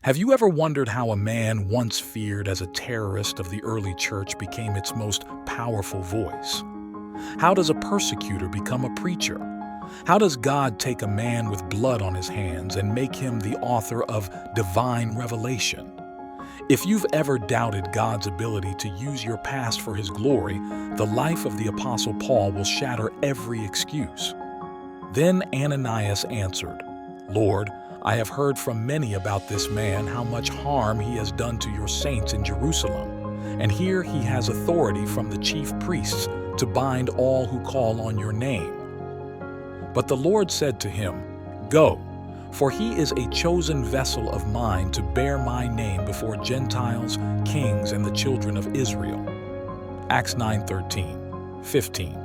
Have you ever wondered how a man once feared as a terrorist of the early church became its most powerful voice? How does a persecutor become a preacher? How does God take a man with blood on his hands and make him the author of divine revelation? If you've ever doubted God's ability to use your past for his glory, the life of the Apostle Paul will shatter every excuse. Then Ananias answered, "Lord, I have heard from many about this man how much harm he has done to your saints in Jerusalem, and here he has authority from the chief priests to bind all who call on your name." But the Lord said to him, "Go, for he is a chosen vessel of mine to bear my name before Gentiles, kings, and the children of Israel." Acts 9:13-15.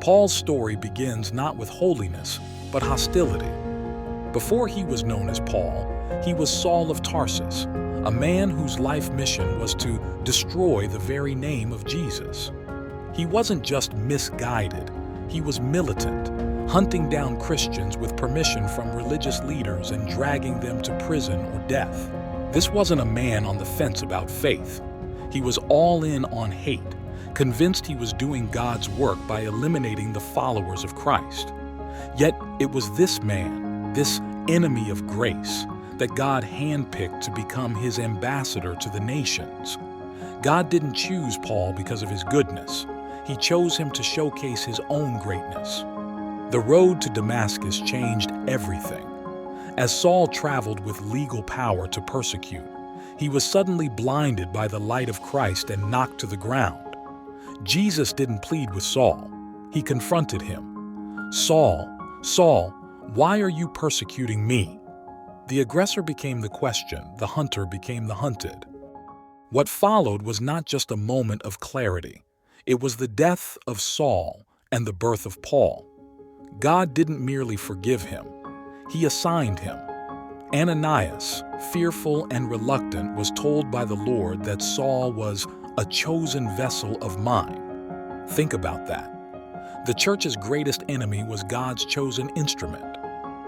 Paul's story begins not with holiness, but hostility. Before he was known as Paul, he was Saul of Tarsus, a man whose life mission was to destroy the very name of Jesus. He wasn't just misguided, he was militant, hunting down Christians with permission from religious leaders and dragging them to prison or death. This wasn't a man on the fence about faith. He was all in on hate, convinced he was doing God's work by eliminating the followers of Christ. Yet it was this man, this enemy of grace, that God handpicked to become his ambassador to the nations. God didn't choose Paul because of his goodness. He chose him to showcase his own greatness. The road to Damascus changed everything. As Saul traveled with legal power to persecute, he was suddenly blinded by the light of Christ and knocked to the ground. Jesus didn't plead with Saul. He confronted him. "Saul, Saul, why are you persecuting me?" The aggressor became the question, the hunter became the hunted. What followed was not just a moment of clarity. It was the death of Saul and the birth of Paul. God didn't merely forgive him. He assigned him. Ananias, fearful and reluctant, was told by the Lord that Saul was a chosen vessel of mine. Think about that. The church's greatest enemy was God's chosen instrument.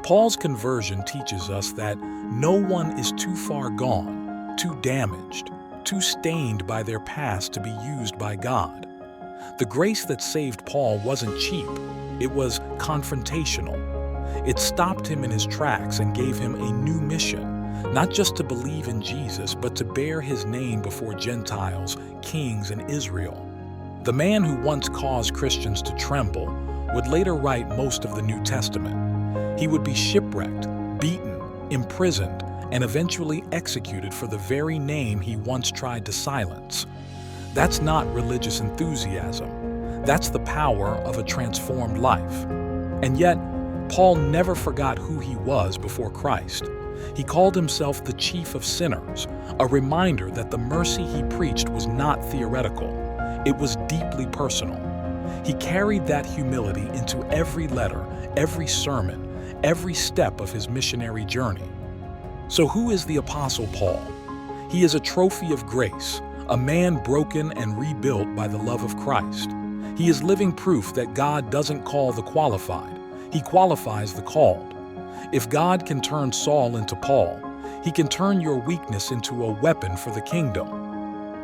Paul's conversion teaches us that no one is too far gone, too damaged, too stained by their past to be used by God. The grace that saved Paul wasn't cheap, it was confrontational. It stopped him in his tracks and gave him a new mission, not just to believe in Jesus, but to bear his name before Gentiles, kings, and Israel. The man who once caused Christians to tremble would later write most of the New Testament. He would be shipwrecked, beaten, imprisoned, and eventually executed for the very name he once tried to silence. That's not religious enthusiasm. That's the power of a transformed life. And yet, Paul never forgot who he was before Christ. He called himself the chief of sinners, a reminder that the mercy he preached was not theoretical. It was deeply personal. He carried that humility into every letter, every sermon, every step of his missionary journey. So who is the Apostle Paul? He is a trophy of grace, a man broken and rebuilt by the love of Christ. He is living proof that God doesn't call the qualified, he qualifies the called. If God can turn Saul into Paul, he can turn your weakness into a weapon for the kingdom.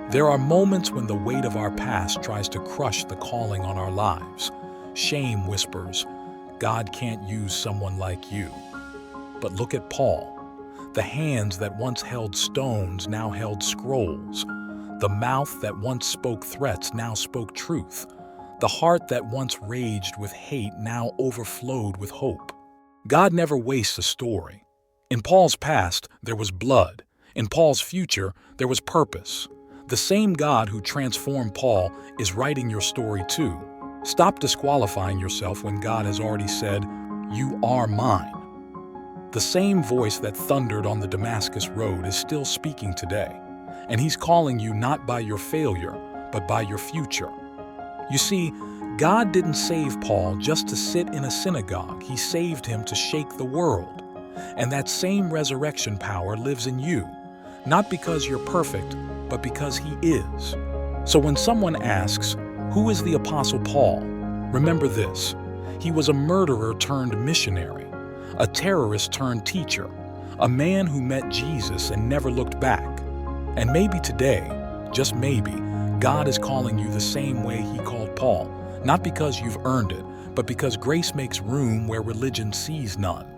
There are moments when the weight of our past tries to crush the calling on our lives. Shame whispers, "God can't use someone like you." But look at Paul. The hands that once held stones now held scrolls. The mouth that once spoke threats now spoke truth. The heart that once raged with hate now overflowed with hope. God never wastes a story. In Paul's past, there was blood. In Paul's future, there was purpose. The same God who transformed Paul is writing your story too. Stop disqualifying yourself when God has already said, "You are mine." The same voice that thundered on the Damascus road is still speaking today, and he's calling you not by your failure, but by your future. You see, God didn't save Paul just to sit in a synagogue. He saved him to shake the world. And that same resurrection power lives in you, not because you're perfect, but because he is. So when someone asks, "Who is the Apostle Paul?" remember this: he was a murderer turned missionary, a terrorist turned teacher, A man who met Jesus and never looked back. And maybe today, just maybe, God is calling you the same way he called Paul, not because you've earned it, but because grace makes room where religion sees none.